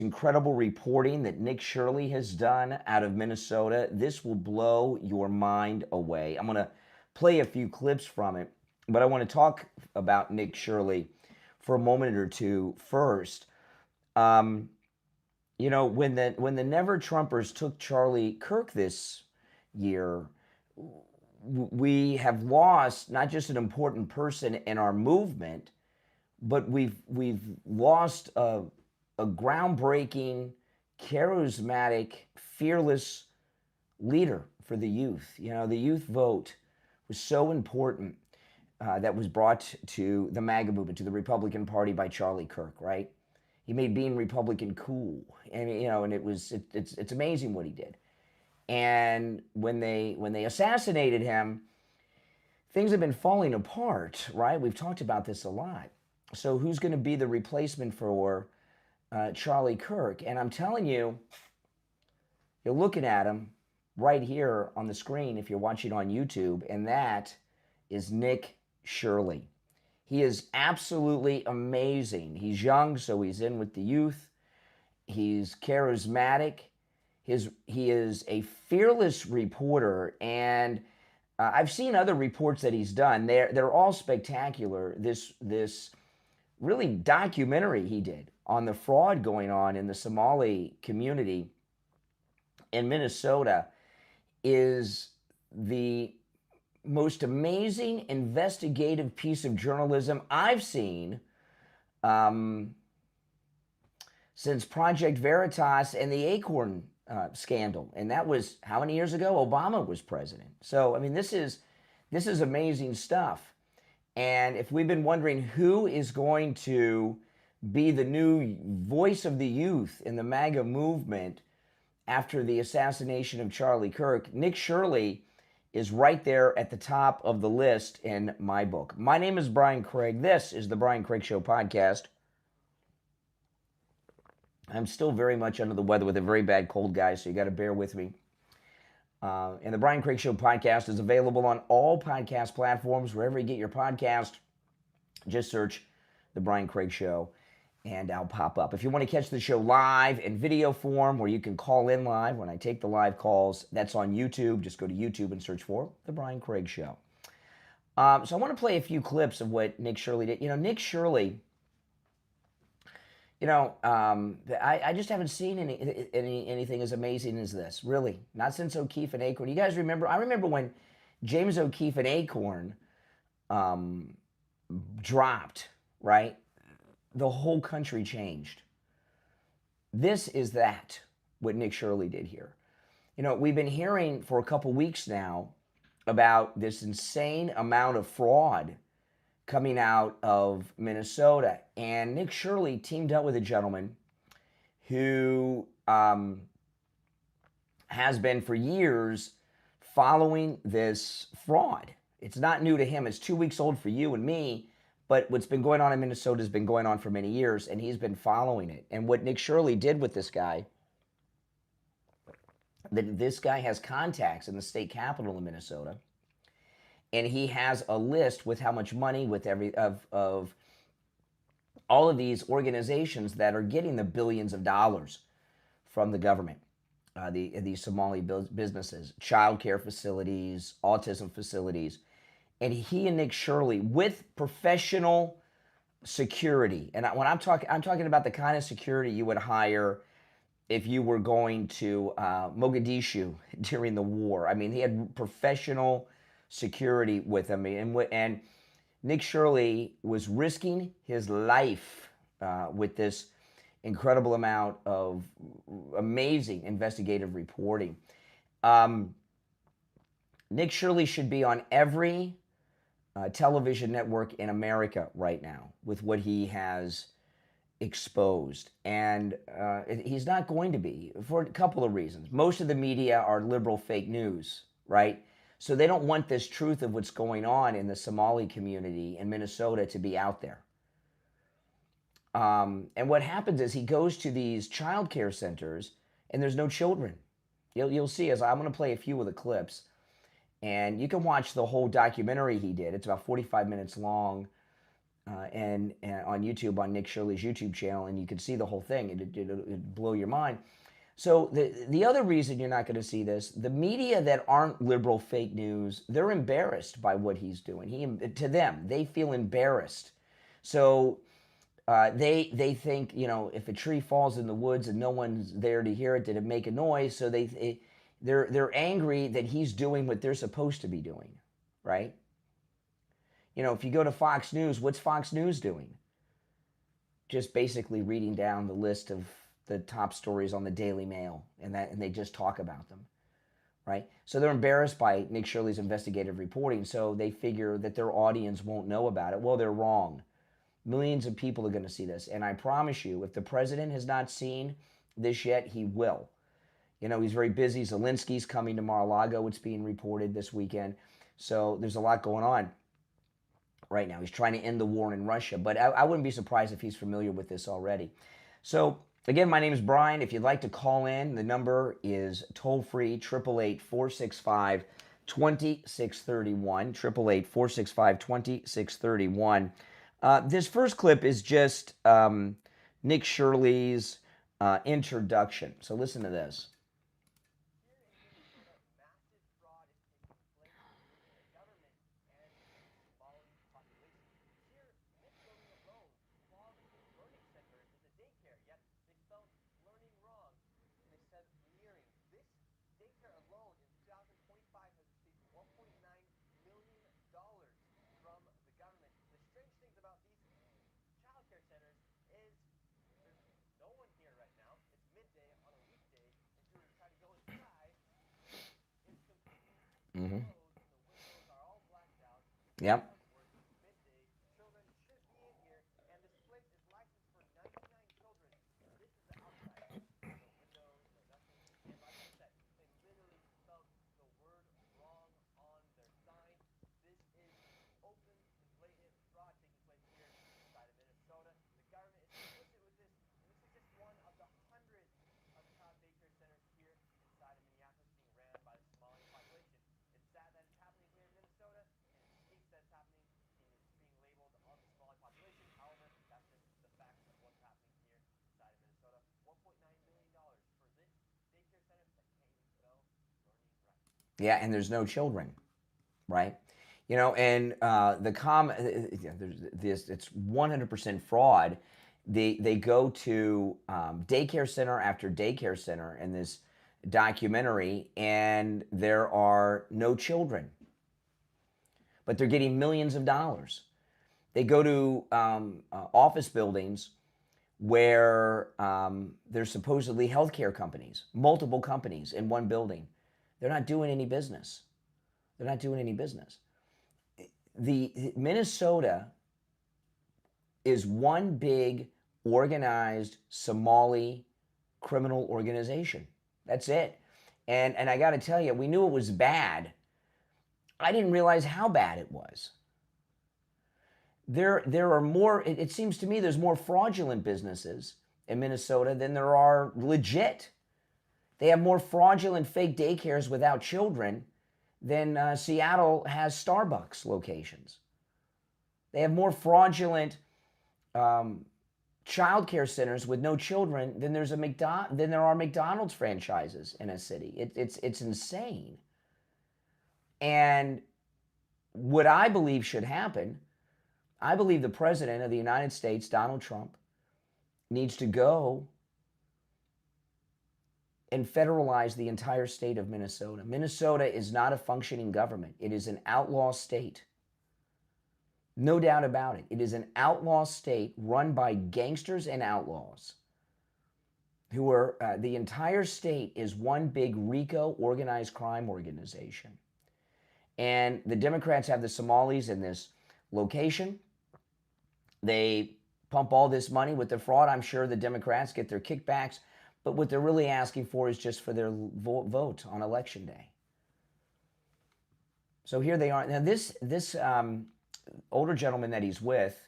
incredible reporting that Nick Shirley has done out of Minnesota. This will blow your mind away. I'm going to play a few clips from it, but I want to talk about Nick Shirley for a moment or two first. Um, when the Never Trumpers took Charlie Kirk this year, we have lost not just an important person in our movement, but we've lost a groundbreaking, charismatic, fearless leader for the youth. The youth vote was so important. That was brought to the MAGA movement, to the Republican Party by Charlie Kirk, right? He made being Republican cool, and it's amazing what he did. And when they assassinated him, things have been falling apart, right? We've talked about this a lot. So who's going to be the replacement for Charlie Kirk? And I'm telling you, you're looking at him right here on the screen if you're watching on YouTube, and that is Nick Shirley. He is absolutely amazing. He's young, so he's in with the youth. He's charismatic. He is a fearless reporter, and I've seen other reports that he's done. They're all spectacular. This really documentary he did on the fraud going on in the Somali community in Minnesota is the most amazing investigative piece of journalism I've seen since Project Veritas and the Acorn scandal. And that was how many years ago? Obama was president. So, I mean, this is amazing stuff. And if we've been wondering who is going to be the new voice of the youth in the MAGA movement after the assassination of Charlie Kirk, Nick Shirley is right there at the top of the list in my book. My name is Brian Craig. This is the Brian Craig Show podcast. I'm still very much under the weather with a very bad cold, guys, so you got to bear with me. And the Brian Craig Show podcast is available on all podcast platforms. Wherever you get your podcast, just search the Brian Craig Show, and I'll pop up. If you want to catch the show live in video form, where you can call in live when I take the live calls, that's on YouTube. Just go to YouTube and search for the Brian Craig Show. So I want to play a few clips of what Nick Shirley did. Nick Shirley, I just haven't seen anything as amazing as this, really. Not since O'Keefe and Acorn. You guys remember? I remember when James O'Keefe and Acorn dropped, right? The whole country changed. This is what Nick Shirley did here. We've been hearing for a couple weeks now about this insane amount of fraud coming out of Minnesota. And Nick Shirley teamed up with a gentleman who has been for years following this fraud. It's not new to him. It's 2 weeks old for you and me. But what's been going on in Minnesota has been going on for many years, and he's been following it. And what Nick Shirley did with this guy, that this guy has contacts in the state capitol in Minnesota, and he has a list with how much money of all of these organizations that are getting the billions of dollars from the government. These Somali businesses, child care facilities, autism facilities. And he and Nick Shirley, with professional security, and when I'm talking about the kind of security you would hire if you were going to Mogadishu during the war. I mean, he had professional security with him, and Nick Shirley was risking his life with this incredible amount of amazing investigative reporting. Nick Shirley should be on every television network in America right now with what he has exposed. And he's not going to be for a couple of reasons. Most of the media are liberal fake news, right? So they don't want this truth of what's going on in the Somali community in Minnesota to be out there. And what happens is he goes to these child care centers and there's no children. You'll see as I'm going to play a few of the clips. And you can watch the whole documentary he did. It's about 45 minutes long. and on YouTube, on Nick Shirley's YouTube channel, and you can see the whole thing. It'll blow your mind. So the other reason you're not going to see this, the media that aren't liberal fake news, they're embarrassed by what he's doing. To them, they feel embarrassed. So they think, if a tree falls in the woods and no one's there to hear it, did it make a noise? So they're angry that he's doing what they're supposed to be doing, right? If you go to Fox News, what's Fox News doing? Just basically reading down the list of the top stories on the Daily Mail, and they just talk about them, right? So they're embarrassed by Nick Shirley's investigative reporting, so they figure that their audience won't know about it. Well, they're wrong. Millions of people are going to see this, and I promise you, if the president has not seen this yet, he will. He's very busy. Zelensky's coming to Mar-a-Lago, it's being reported this weekend. So there's a lot going on right now. He's trying to end the war in Russia, but I wouldn't be surprised if he's familiar with this already. So again, my name is Brian. If you'd like to call in, the number is toll-free, 888-465-2631, 888-465-2631. This first clip is just Nick Shirley's introduction. So listen to this. Mm-hmm. Yep. Yeah, and there's no children, right? And there's this, it's 100% fraud. They go to daycare center after daycare center in this documentary, and there are no children, but they're getting millions of dollars. They go to office buildings where there's supposedly healthcare companies, multiple companies in one building. They're not doing any business. They're not doing any business. The Minnesota is one big organized Somali criminal organization. That's it. And I got to tell you, we knew it was bad. I didn't realize how bad it was. There are more, it seems to me there's more fraudulent businesses in Minnesota than there are legit. They have more fraudulent fake daycares without children than Seattle has Starbucks locations. They have more fraudulent child care centers with no children than there are McDonald's franchises in a city. It's insane. And what I believe should happen, I believe the President of the United States, Donald Trump, needs to go and federalize the entire state of Minnesota. Minnesota is not a functioning government. It is an outlaw state. No doubt about it. It is an outlaw state run by gangsters and outlaws who are, the entire state is one big RICO, organized crime organization. And the Democrats have the Somalis in this location. They pump all this money with their fraud. I'm sure the Democrats get their kickbacks, but what they're really asking for is just for their vote on Election Day. So here they are. Now this older gentleman that he's with,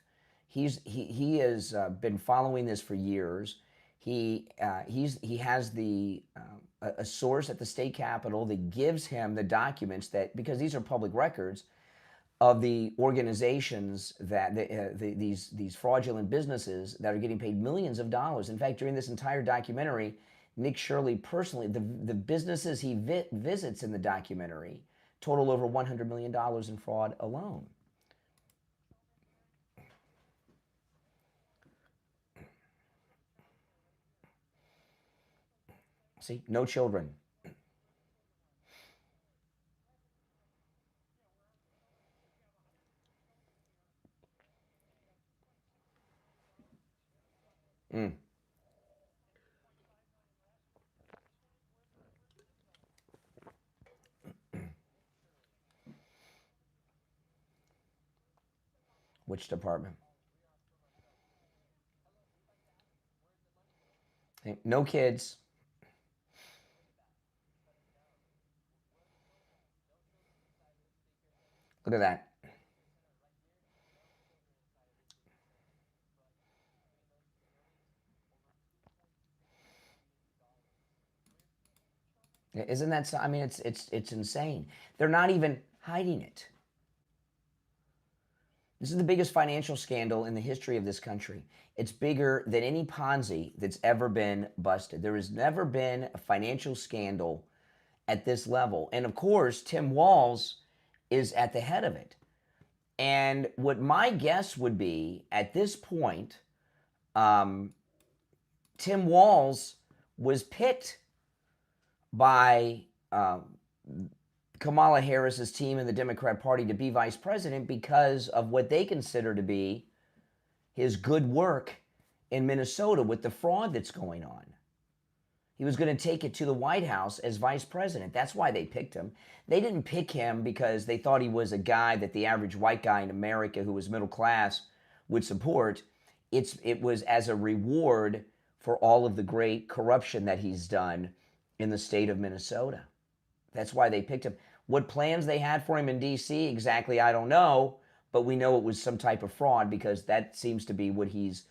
he has been following this for years. He has a source at the state capitol that gives him the documents that, because these are public records, of the organizations that these fraudulent businesses that are getting paid millions of dollars. In fact, during this entire documentary, Nick Shirley personally, the businesses he visits in the documentary total over $100 million in fraud alone. See, no children. Mm. Which department? No kids. Look at that. Isn't that so? I mean, it's insane. They're not even hiding it. This is the biggest financial scandal in the history of this country. It's bigger than any Ponzi that's ever been busted. There has never been a financial scandal at this level. And of course, Tim Walz is at the head of it. And what my guess would be at this point, Tim Walz was picked by Kamala Harris's team in the Democrat Party to be vice president because of what they consider to be his good work in Minnesota with the fraud that's going on. He was going to take it to the White House as vice president. That's why they picked him. They didn't pick him because they thought he was a guy that the average white guy in America who was middle class would support. It was as a reward for all of the great corruption that he's done in the state of Minnesota. That's why they picked him. What plans they had for him in D.C. exactly, I don't know, but we know it was some type of fraud because that seems to be what he's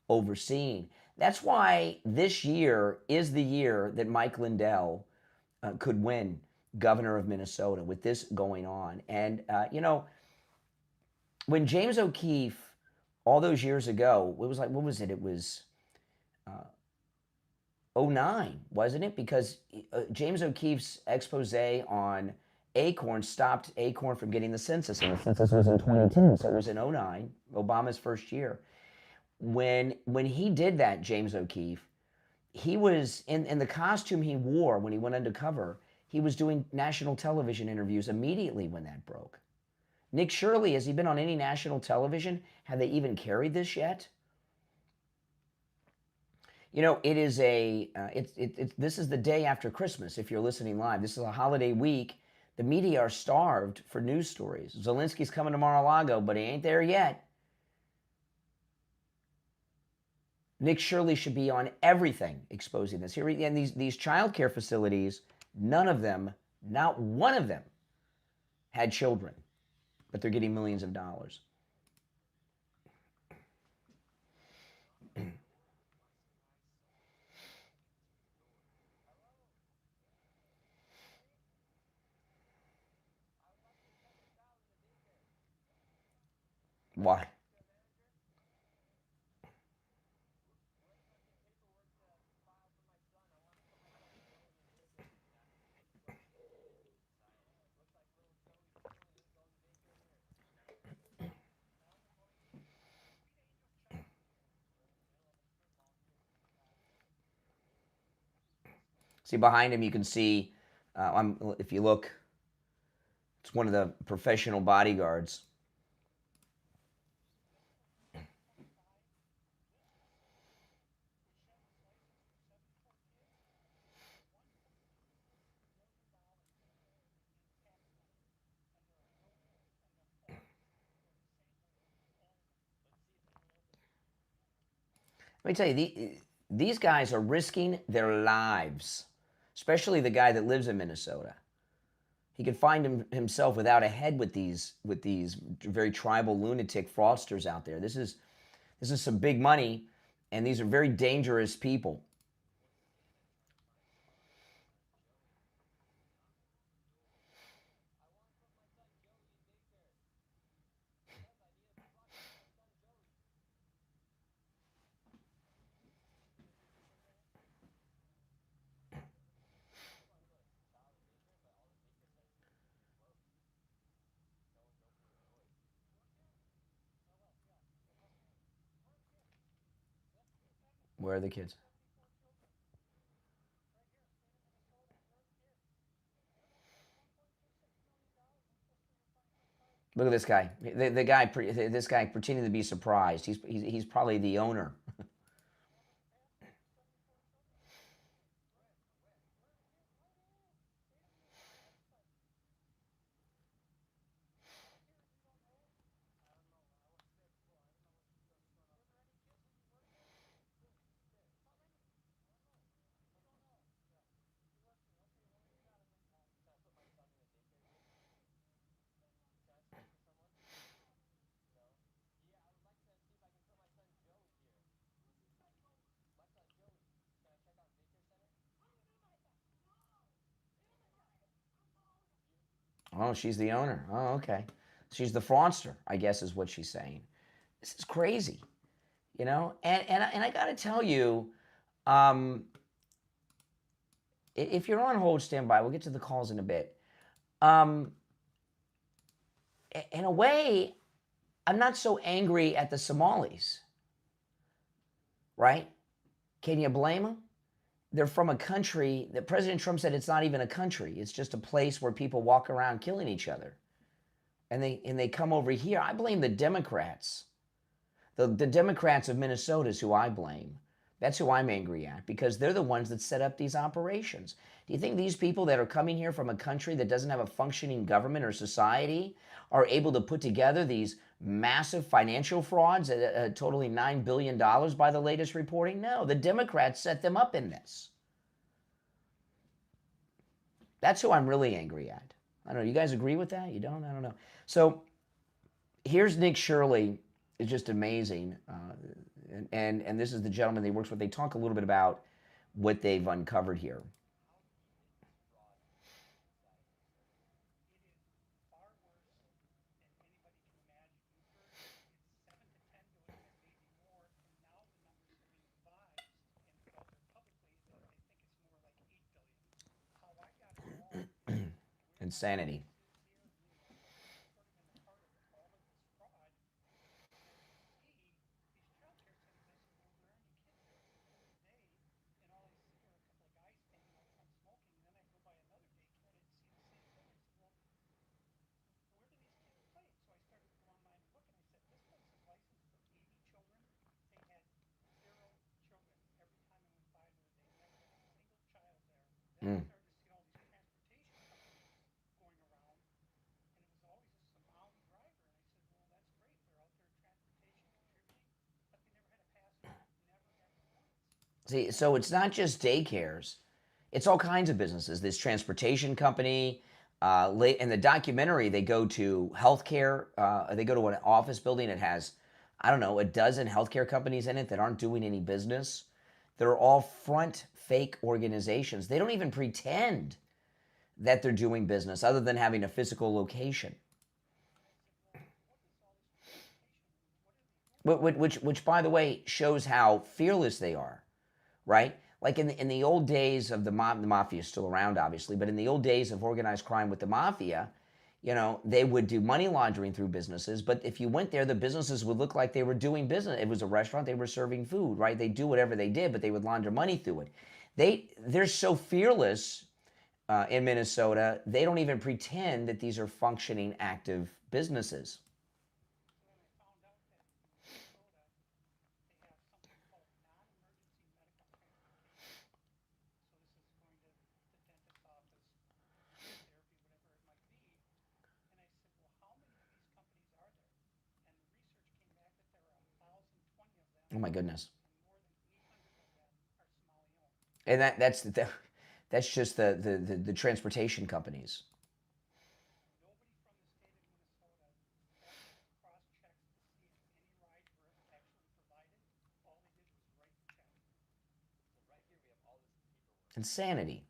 overseeing. That's why this year is the year that Mike Lindell could win governor of Minnesota with this going on. And, when James O'Keefe, all those years ago, it was like, what was it? It was 09, wasn't it? Because James O'Keefe's expose on Acorn stopped Acorn from getting the census. And the census was in 2010, so it was in 09, Obama's first year. When he did that, James O'Keefe, he was in the costume he wore when he went undercover. He was doing national television interviews immediately when that broke. Nick Shirley, has he been on any national television? Have they even carried this yet? You know, it is this is the day after Christmas. If you're listening live, this is a holiday week. The media are starved for news stories. Zelensky's coming to Mar-a-Lago, but he ain't there yet. Nick Shirley should be on everything exposing this. Here, and these child care facilities, none of them, not one of them, had children, but they're getting millions of dollars. Why? See, behind him, you can see, if you look, it's one of the professional bodyguards. Let me tell you, these guys are risking their lives, especially the guy that lives in Minnesota. He could find himself without a head with these very tribal lunatic fraudsters out there. This is some big money, and these are very dangerous people. Where are the kids? Look at this guy. This guy pretending to be surprised. He's probably the owner. Oh, she's the owner. Oh, okay. She's the fraudster, I guess is what she's saying. This is crazy, you know? And I got to tell you, um, if you're on hold, stand by. We'll get to the calls in a bit. Um, in a way, I'm not so angry at the Somalis, right? Can you blame them? They're from a country that President Trump said it's not even a country. It's just a place where people walk around killing each other. And they come over here. I blame the Democrats. The Democrats of Minnesota is who I blame. That's who I'm angry at because they're the ones that set up these operations. Do you think these people that are coming here from a country that doesn't have a functioning government or society are able to put together these massive financial frauds totaling $9 billion by the latest reporting? No, the Democrats set them up in this. That's who I'm really angry at. I don't know. You guys agree with that? You don't? I don't know. So here's Nick Shirley. It's just amazing. And this is the gentleman that he works with. They talk a little bit about what they've uncovered here. Insanity. Mm. See, so it's not just daycares. It's all kinds of businesses. This transportation company, in the documentary, they go to healthcare. They go to an office building that has, I don't know, a dozen healthcare companies in it that aren't doing any business. They're all front fake organizations. They don't even pretend that they're doing business other than having a physical location. Which by the way, shows how fearless they are, right? Like in the old days of the mafia is still around, obviously, but in the old days of organized crime with the mafia, they would do money laundering through businesses. But if you went there, the businesses would look like they were doing business. It was a restaurant; they were serving food, right? They do whatever they did, but they would launder money through it. They're so fearless in Minnesota, they don't even pretend that these are functioning, active businesses. Oh my goodness! And that's just the transportation companies. Insanity.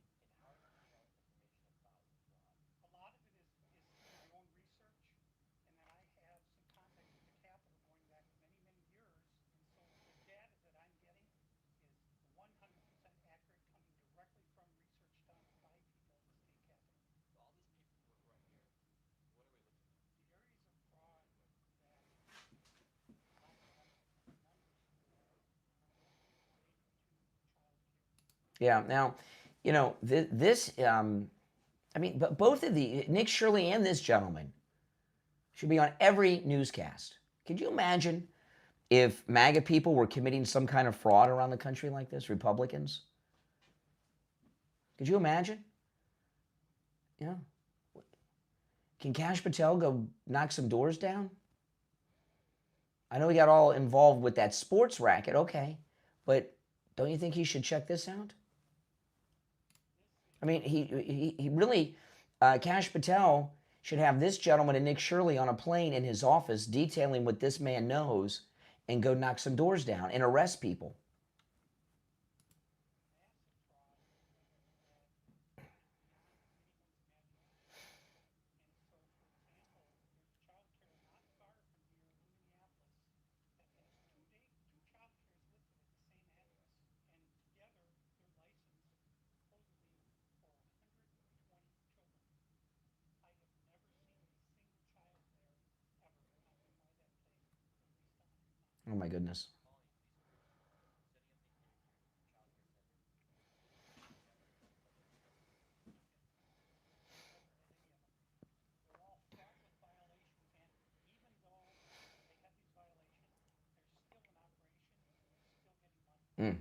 Yeah. Now, this. I mean, but both of the Nick Shirley and this gentleman should be on every newscast. Could you imagine if MAGA people were committing some kind of fraud around the country like this? Republicans. Could you imagine? Yeah. Can Cash Patel go knock some doors down? I know he got all involved with that sports racket, okay, but don't you think he should check this out? I mean, he really, Cash Patel should have this gentleman and Nick Shirley on a plane in his office detailing what this man knows and go knock some doors down and arrest people. Oh my goodness. Mm.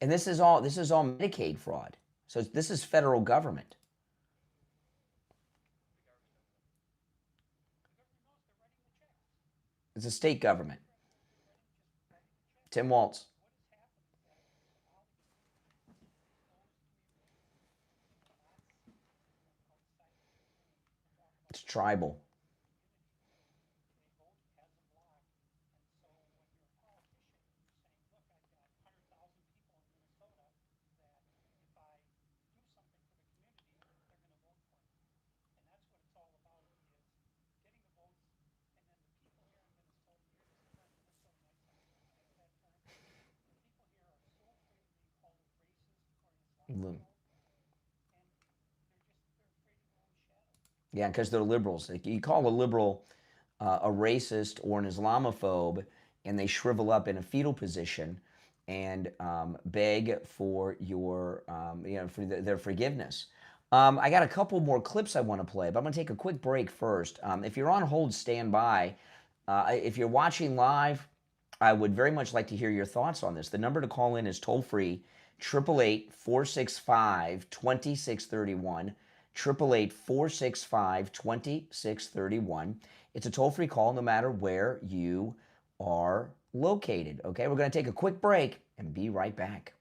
And this is all Medicaid fraud. So this is federal government. It's a state government. Tim Waltz. It's tribal. Yeah, because they're liberals. Like, you call a liberal a racist or an Islamophobe, and they shrivel up in a fetal position and beg for their forgiveness. I got a couple more clips I want to play, but I'm going to take a quick break first. If you're on hold, stand by. If you're watching live, I would very much like to hear your thoughts on this. The number to call in is toll free, 888-465-2631. 888-465-2631. It's a toll-free call no matter where you are located. Okay, we're going to take a quick break and be right back.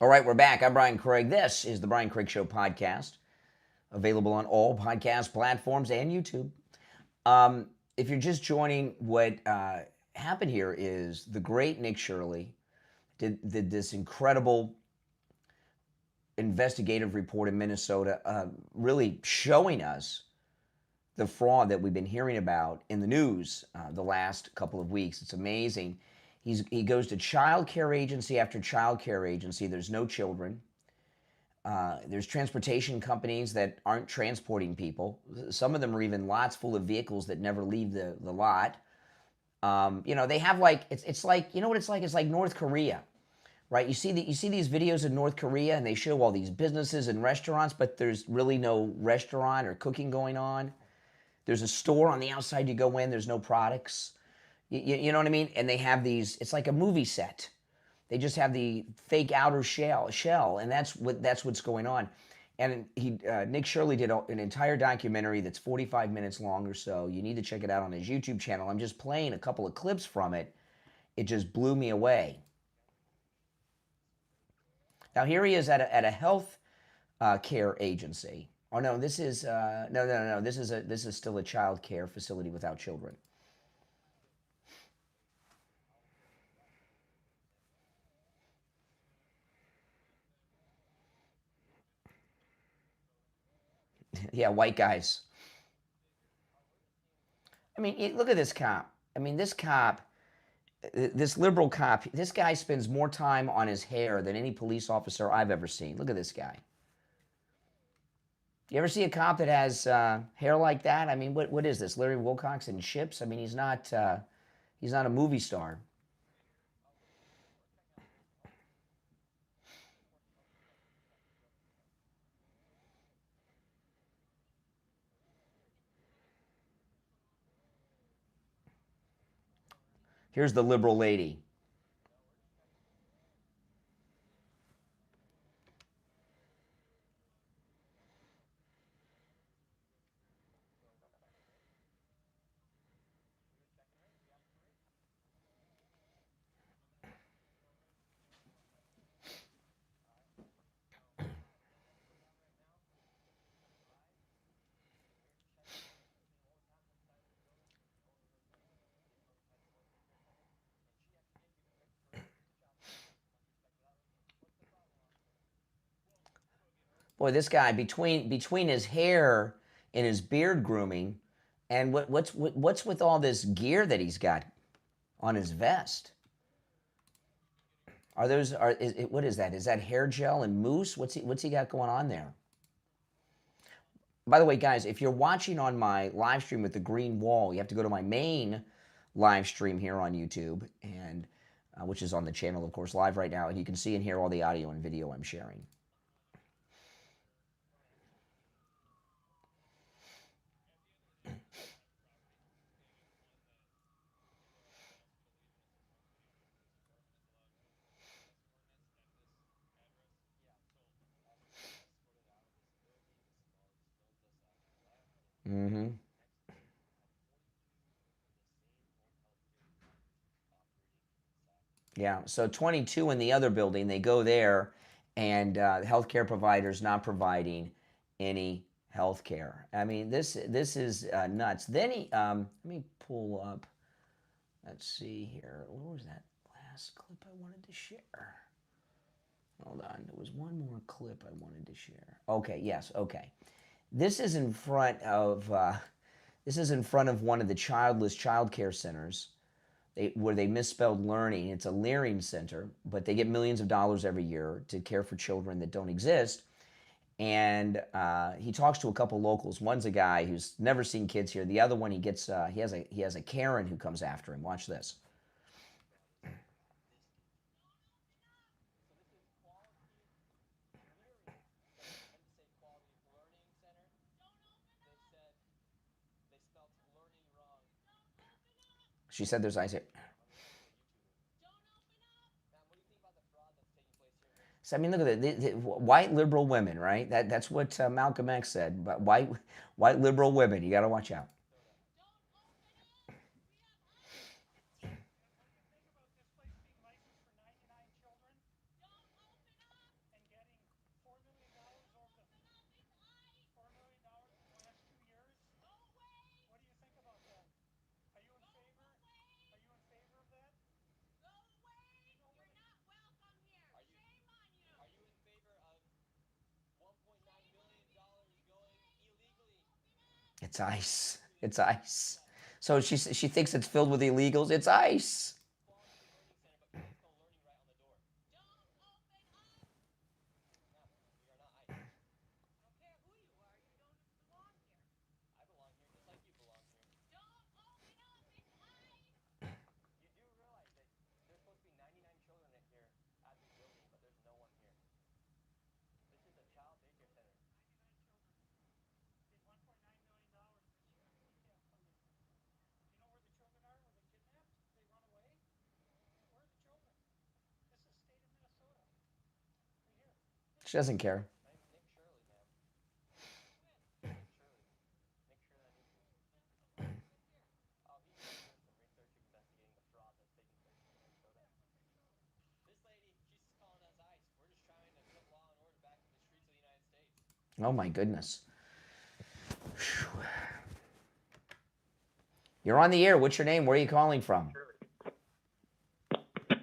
All right, we're back. I'm Brian Craig. This is the Brian Craig Show podcast, available on all podcast platforms and YouTube. If you're just joining, what happened here is the great Nick Shirley did this incredible investigative report in Minnesota, really showing us the fraud that we've been hearing about in the news the last couple of weeks. It's amazing. He goes to child care agency after child care agency. There's no children. There's transportation companies that aren't transporting people. Some of them are even lots full of vehicles that never leave the lot. They have like, it's like, you know what it's like? It's like North Korea, right? You see these videos in North Korea and they show all these businesses and restaurants, but there's really no restaurant or cooking going on. There's a store on the outside, you go in, there's no products. You know what I mean? And they have these, it's like a movie set. They just have the fake outer shell, and that's what's going on. And Nick Shirley did an entire documentary that's 45 minutes long or so. You need to check it out on his YouTube channel. I'm just playing a couple of clips from it. It just blew me away. Now here he is at a health care agency. Oh no, this is no. This is still a child care facility without children. Yeah, white guys. I mean, look at this cop. I mean, this cop, this liberal cop, this guy spends more time on his hair than any police officer I've ever seen. Look at this guy. You ever see a cop that has hair like that? I mean, what is this? Larry Wilcox and Chips? I mean, he's not a movie star. Here's the liberal lady. Boy, this guy between his hair and his beard grooming, and what's with all this gear that he's got on his vest? What is that? Is that hair gel and mousse? What's he got going on there? By the way, guys, if you're watching on my live stream with the green wall, you have to go to my main live stream here on YouTube, and which is on the channel, of course, live right now, and you can see and hear all the audio and video I'm sharing. Mm-hmm. Yeah. So 22 in the other building, they go there, and the healthcare providers not providing any health care. I mean, this is nuts. Then let me pull up. Let's see here. What was that last clip I wanted to share? Hold on. There was one more clip I wanted to share. Okay. Yes. Okay. This is in front of one of the childless child care centers where they misspelled learning. It's a learning center, but they get millions of dollars every year to care for children that don't exist. And he talks to a couple locals. One's a guy who's never seen kids here. The other one, he has a Karen who comes after him. Watch this. She said there's Isaac. So, I mean, look at that. The white liberal women, right? That's what Malcolm X said. But white liberal women, you got to watch out. It's ice. It's ice. So she thinks it's filled with illegals. It's ice. She doesn't care. Oh my goodness. Whew. You're on the air. What's your name? Where are you calling from?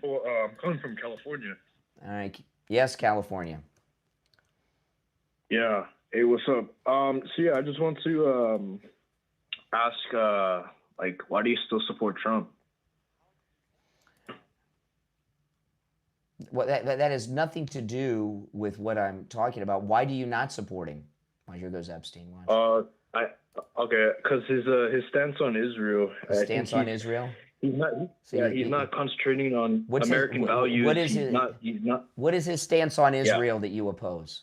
Well, I'm calling from California. All right. Yes, California. Yeah. Hey, what's up? So yeah, I just want to ask, like, why do you still support Trump? Well, that has nothing to do with what I'm talking about. Why do you not support him? Oh, here goes Epstein. Watch. Okay, because his stance on Israel. His stance on Israel. He's not. He's not concentrating on American values. What is his stance on Israel that you oppose?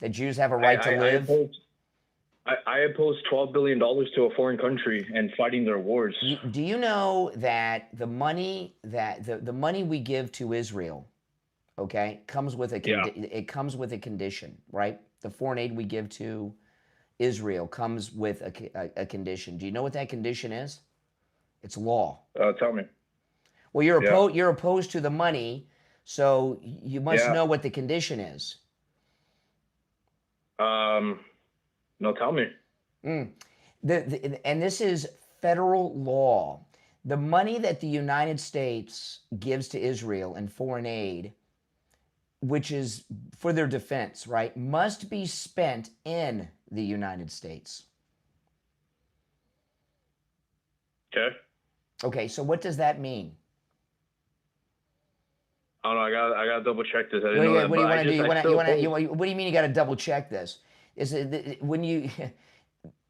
That Jews have a right to live. I oppose $12 billion to a foreign country and fighting their wars. Do you know that the money the money we give to Israel, okay, comes with it comes with a condition, right? The foreign aid we give to Israel comes with a condition. Do you know what that condition is? It's law. Tell me. Well, you're opposed to the money, so you must know what the condition is. No, tell me. And this is federal law. The money that the United States gives to Israel in foreign aid, which is for their defense, right, must be spent in the United States. Okay. Okay, so what does that mean? I don't know. I gotta double check this. What do you want to do? What do you mean you got to double check this? Is it when you?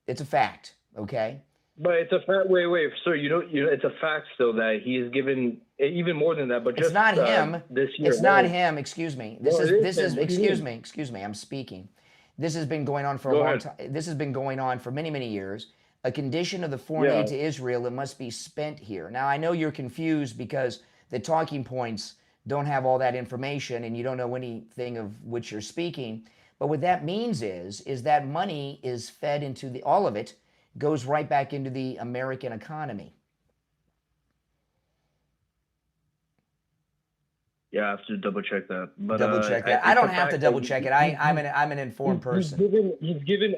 It's a fact, okay? But it's a fact. Wait, sir. It's a fact still that he is given even more than that. But it's not him. This year. It's not him. Excuse me. This is. Excuse me. I'm speaking. This has been going on for a long time. This has been going on for many years. A condition of the foreign aid to Israel, it must be spent here. Now I know you're confused because the talking points don't have all that information and you don't know anything of which you're speaking. But what that means is that money is fed into all of it goes right back into the American economy. Yeah, I have to double check that. But, double check that. I don't have to double check it. I'm an informed person. He's given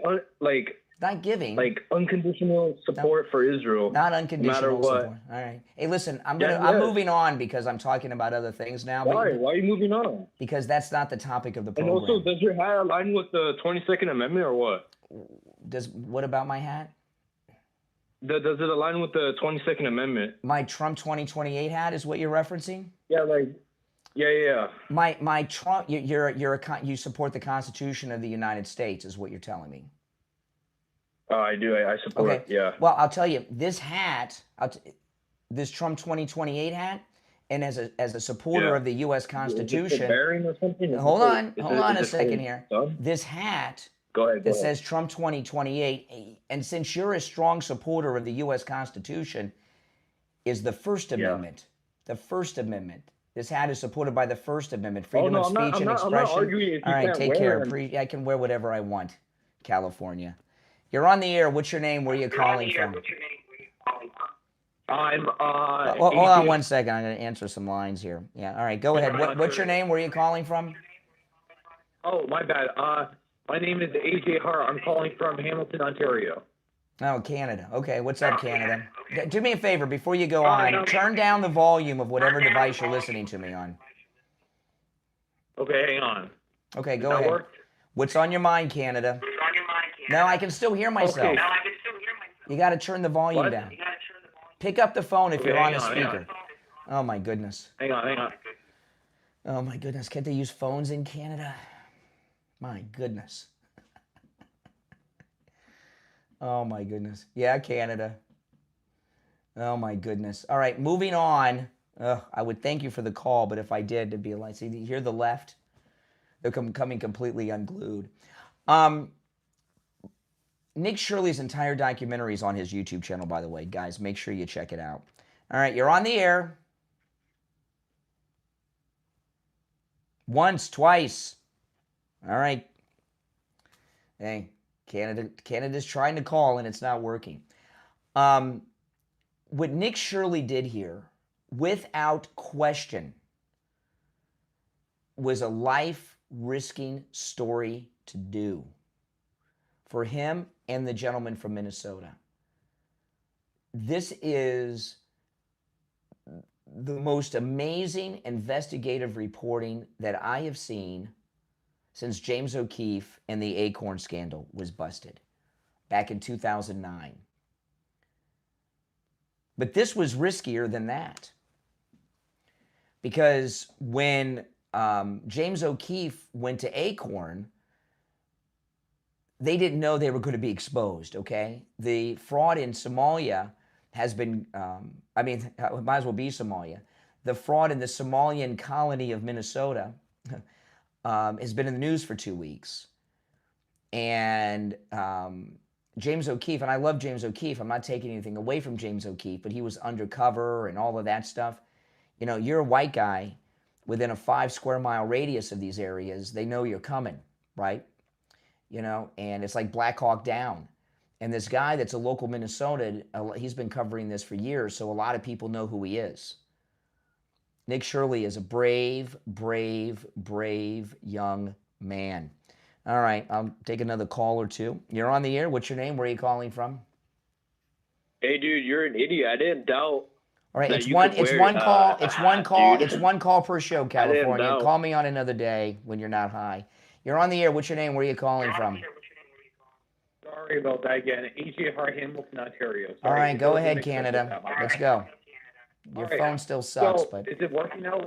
not giving, like unconditional support for Israel. Not unconditional no matter what. support. All right. Hey, listen, I'm moving on because I'm talking about other things now. Why? Why are you moving on? Because that's not the topic of the program. And also, does your hat align with the 22nd Amendment or what? What about my hat? Does it align with the 22nd Amendment? My Trump 2028 hat is what you're referencing? Yeah, yeah. My Trump. You support the Constitution of the United States, is what you're telling me. I do. I support it, yeah. Well, I'll tell you, this hat, this Trump 2028 hat, and as a supporter of the U.S. Constitution. Bearing or something? Hold on a second here. This hat that says Trump 2028, and since you're a strong supporter of the U.S. Constitution, is the First Amendment. The First Amendment. This hat is supported by the First Amendment, freedom of speech and expression. I'm not arguing. All right, take care. I can wear whatever I want, California. You're on the air. What's your name? Where are you calling from? I'm hold on one second. I'm going to answer some lines here. Yeah. All right. Go ahead. What's your name? Where are you calling from? Oh, my bad. My name is AJ Hart. I'm calling from Hamilton, Ontario. Oh, Canada. Okay. What's up, Canada? Do me a favor before you go on. Turn down the volume of whatever device you're listening to me on. Okay, hang on. Okay, go ahead. What's on your mind, Canada? No, I can still hear myself. Okay. You got to turn the volume down. Pick up the phone if you're on a speaker. Oh, my goodness. Hang on. Oh, my goodness. Can't they use phones in Canada? My goodness. Oh, my goodness. Yeah, Canada. Oh, my goodness. All right, moving on. I would thank you for the call, but if I did, it'd be like, see, you hear the left? They're coming completely unglued. Nick Shirley's entire documentary is on his YouTube channel, by the way. Guys, make sure you check it out. All right, you're on the air. Once, twice. All right. Hey, Canada's trying to call, and it's not working. What Nick Shirley did here, without question, was a life-risking story to do for him and the gentleman from Minnesota. This is the most amazing investigative reporting that I have seen since James O'Keefe and the Acorn scandal was busted back in 2009. But this was riskier than that. Because when James O'Keefe went to Acorn, they didn't know they were going to be exposed, okay? The fraud in Somalia has been, it might as well be Somalia. The fraud in the Somalian colony of Minnesota has been in the news for 2 weeks. And James O'Keefe, and I love James O'Keefe. I'm not taking anything away from James O'Keefe, but he was undercover and all of that stuff. You know, you're a white guy within a 5 square mile radius of these areas. They know you're coming, right? You know, and it's like Black Hawk Down. And this guy that's a local Minnesotan, he's been covering this for years, so a lot of people know who he is. Nick Shirley is a brave, brave, brave young man. All right, I'll take another call or two. You're on the air. What's your name? Where are you calling from? Hey, dude, you're an idiot. I didn't doubt. All right, it's one call per show, California. Call me on another day when you're not high. You're on the air. What's your name? Where are you calling from? Sorry about that again. AJ Hamilton, Ontario. Sorry. All right, go ahead, Canada. Let's go. Your phone still sucks, but is it working now?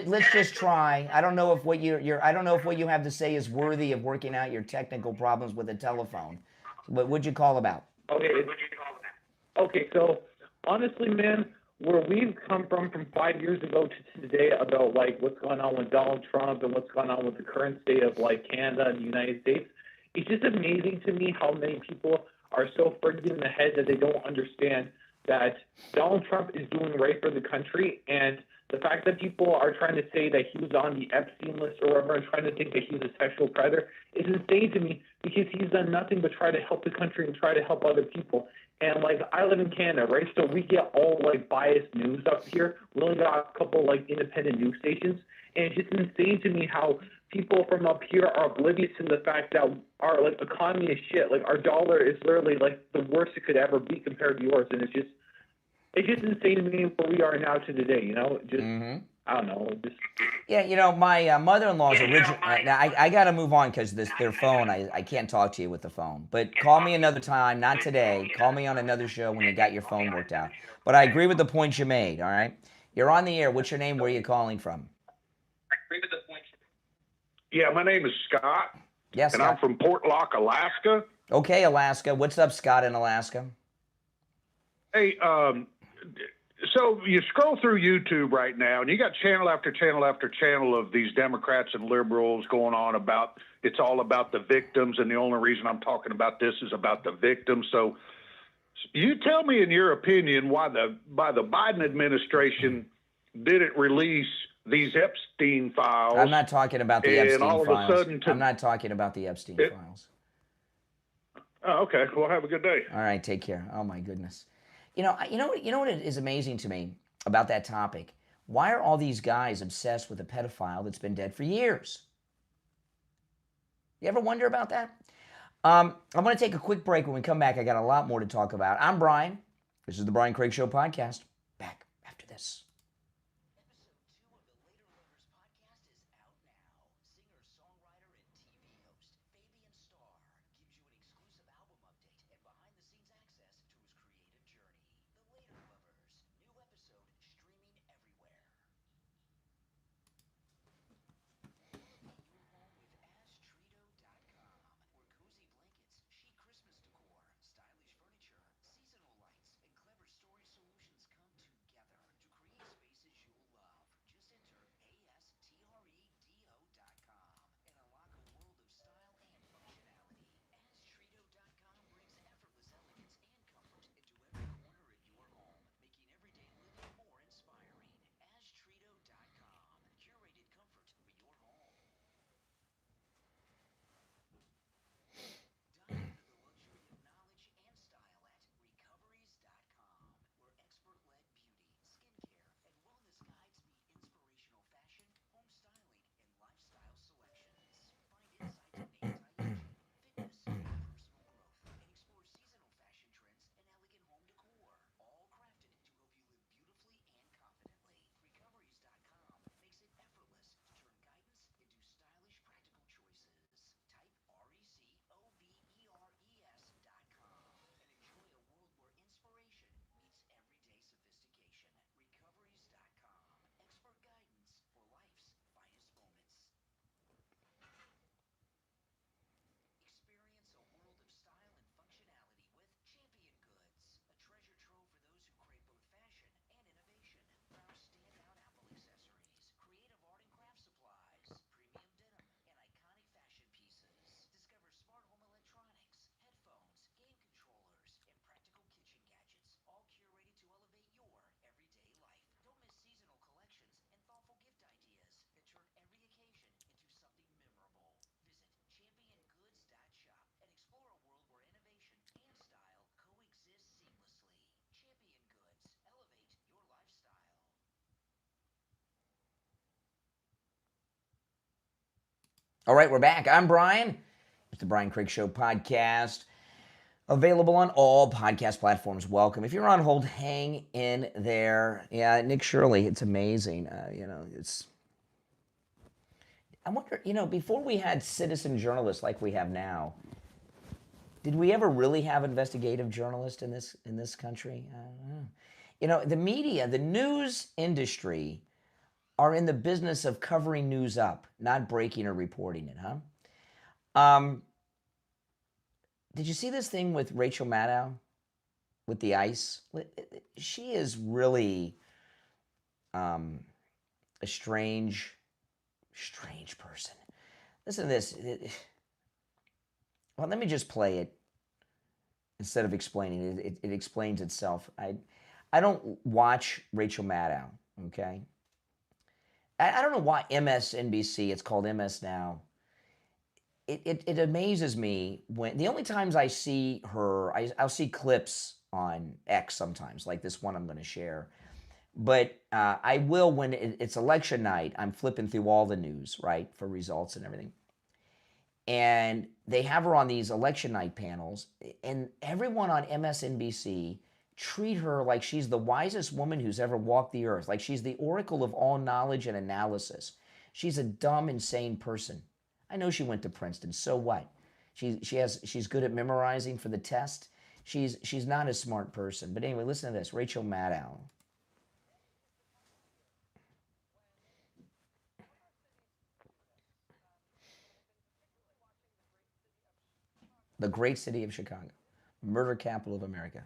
Let's just try. I don't know if what I don't know if what you have to say is worthy of working out your technical problems with a telephone. What would you call about? Okay, so honestly, man, where we've come from 5 years ago to today about like what's going on with Donald Trump and what's going on with the current state of like Canada and the United States, it's just amazing to me how many people are so frigged in the head that they don't understand that Donald Trump is doing right for the country, and the fact that people are trying to say that he was on the Epstein list or whatever and trying to think that he's a sexual predator is insane to me, because he's done nothing but try to help the country and try to help other people. And like, I live in Canada, right? So we get all like biased news up here. We only got a couple like independent news stations, and it's just insane to me how people from up here are oblivious to the fact that our like economy is shit. Like, our dollar is literally like the worst it could ever be compared to yours, and it's just insane to me where we are now to today. You know, just I don't know. Just yeah, you know, my mother-in-law's original. Now I got to move on because their phone. I can't talk to you with the phone. But call me another time, not today. Call me on another show when you got your phone worked out. But I agree with the points you made. All right, you're on the air. What's your name? Where are you calling from? Yeah, my name is Scott. Yes, and Scott. I'm from Port Lock, Alaska. Okay, Alaska. What's up, Scott in Alaska? Hey, so you scroll through YouTube right now, and you got channel after channel after channel of these Democrats and liberals going on about it's all about the victims, and the only reason I'm talking about this is about the victims. So you tell me, in your opinion, why the Biden administration didn't release these Epstein files. I'm not talking about the Epstein all files. Of a sudden I'm not talking about the Epstein files. Oh, okay. Well, have a good day. All right, take care. Oh my goodness. You know what is amazing to me about that topic? Why are all these guys obsessed with a pedophile that's been dead for years? You ever wonder about that? I'm going to take a quick break. When we come back, I got a lot more to talk about. I'm Brian. This is the Brian Craig Show podcast. Back after this. All right, we're back. I'm Brian. It's the Brian Craig Show podcast. Available on all podcast platforms. Welcome. If you're on hold, hang in there. Yeah, Nick Shirley, it's amazing. I wonder, before we had citizen journalists like we have now, did we ever really have investigative journalists in this country? I don't know. The media, the news industry are in the business of covering news up, not breaking or reporting it, huh? Did you see this thing with Rachel Maddow with the ice? She is really a strange person. Listen to this. Well, let me just play it instead of explaining it. It explains itself. I don't watch Rachel Maddow, okay? I don't know why MSNBC, it's called MS now. It amazes me when the only times I see her, I'll see clips on X sometimes, like this one I'm going to share. But I will when it's election night. I'm flipping through all the news, right, for results and everything. And they have her on these election night panels, and everyone on MSNBC treat her like she's the wisest woman who's ever walked the earth, like she's the oracle of all knowledge and analysis. She's a dumb, insane person. I know she went to Princeton, so what? She's good at memorizing for the test. She's not a smart person. But anyway, listen to this, Rachel Maddow. The great city of Chicago, murder capital of America.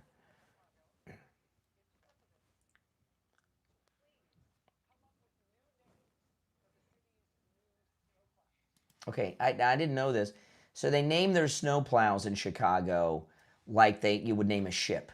Okay, I didn't know this. So they name their snowplows in Chicago like you would name a ship.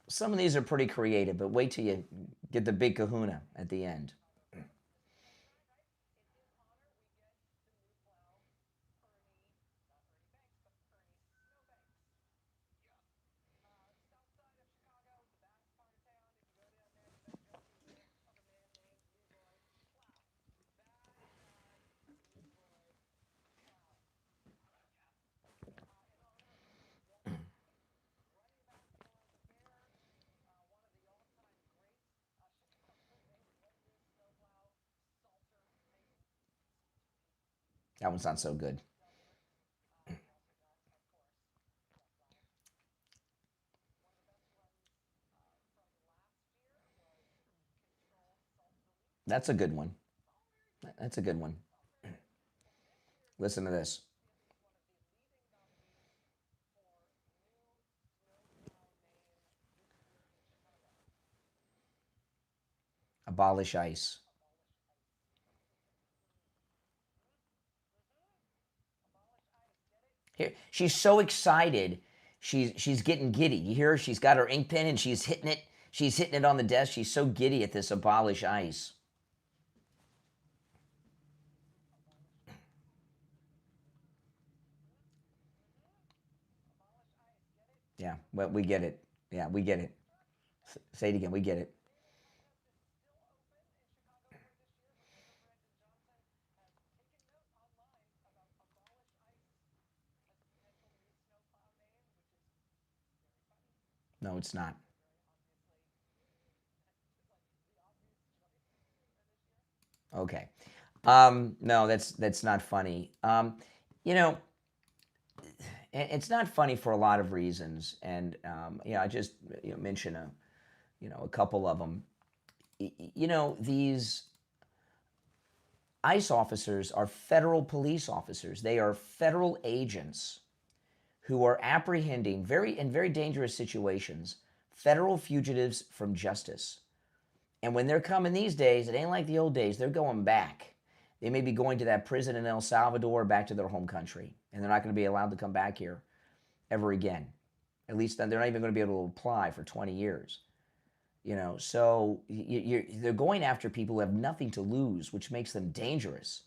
Some of these are pretty creative, but wait till you get the big kahuna at the end. That one's not so good. That's a good one. That's a good one. Listen to this. Abolish ICE. Here, she's so excited. She's getting giddy. You hear her? She's got her ink pen and she's hitting it. She's hitting it on the desk. She's so giddy at this abolish ICE. Yeah, well, we get it. Yeah, we get it. Say it again. We get it. No, it's not. Okay. No, that's not funny. You know, it's not funny for a lot of reasons, and I just mention a couple of them. These ICE officers are federal police officers. They are federal agents who are apprehending in very dangerous situations federal fugitives from justice. And when they're coming these days, it ain't like the old days. They're going back. They may be going to that prison in El Salvador, back to their home country, and they're not going to be allowed to come back here ever again. At least they're not even going to be able to apply for 20 years. So they're going after people who have nothing to lose, which makes them dangerous.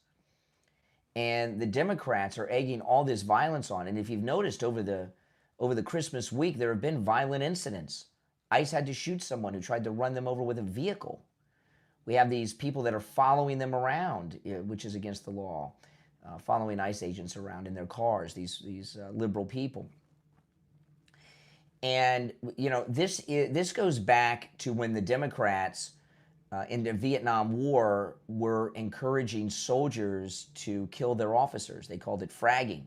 And the Democrats are egging all this violence on. And if you've noticed over the Christmas week, there have been violent incidents. ICE had to shoot someone who tried to run them over with a vehicle. We have these people that are following them around, which is against the law, following ICE agents around in their cars, these liberal people. And, this goes back to when the Democrats in the Vietnam War were encouraging soldiers to kill their officers. They called it fragging.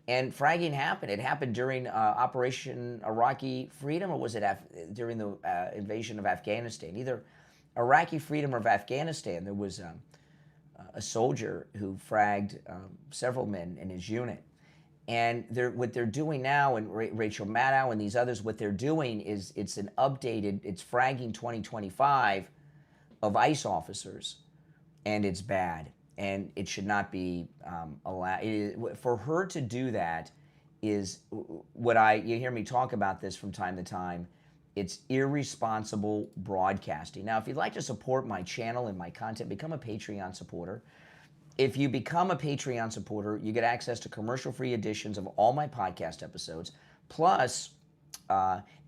And fragging happened. It happened during Operation Iraqi Freedom, or was it during the invasion of Afghanistan? Either Iraqi Freedom or of Afghanistan. There was a soldier who fragged several men in his unit. And what they're doing now, and Rachel Maddow and these others, what they're doing is it's fragging 2025 of ICE officers, and it's bad, and it should not be allowed. For her to do that is you hear me talk about this from time to time. It's irresponsible broadcasting. Now, if you'd like to support my channel and my content, become a Patreon supporter. If you become a Patreon supporter, you get access to commercial-free editions of all my podcast episodes, plus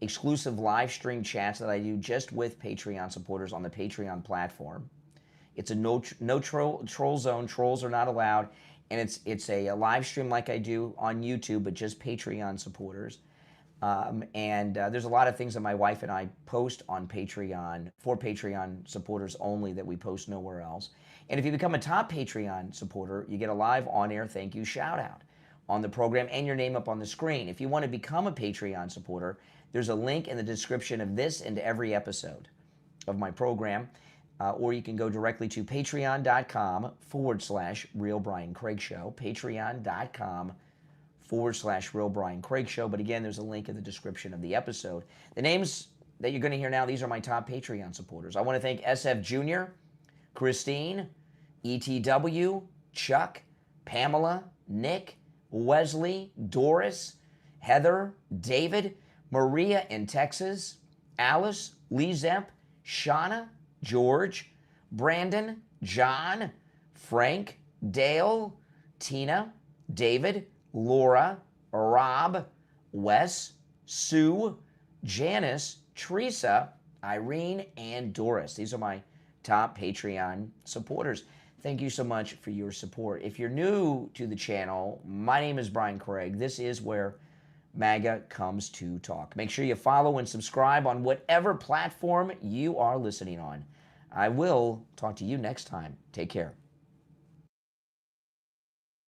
exclusive live stream chats that I do just with Patreon supporters on the Patreon platform. It's a no troll zone. Trolls are not allowed. And it's a live stream like I do on YouTube, but just Patreon supporters. There's a lot of things that my wife and I post on Patreon for Patreon supporters only that we post nowhere else. And if you become a top Patreon supporter, you get a live on-air thank you shout-out on the program and your name up on the screen. If you want to become a Patreon supporter, there's a link in the description of this and every episode of my program. Or you can go directly to patreon.com/Real Brian Craig Show. Patreon.com/Real Brian Craig Show. But again, there's a link in the description of the episode. The names that you're going to hear now, these are my top Patreon supporters. I want to thank SFjr, Christine, ETW, Chuck, Pamela, Nick, Wesley, Doris, Heather, David, Maria in Texas, Alice, LeeZep, Shawna, George, Brandon, John, Frank, Dale, Tina, David, Laura, Rob, Wes, Sue, Janice, Teresa, Irene, and Doris. These are my top Patreon supporters. Thank you so much for your support. If you're new to the channel, my name is Brian Craig. This is where MAGA comes to talk. Make sure you follow and subscribe on whatever platform you are listening on. I will talk to you next time. Take care.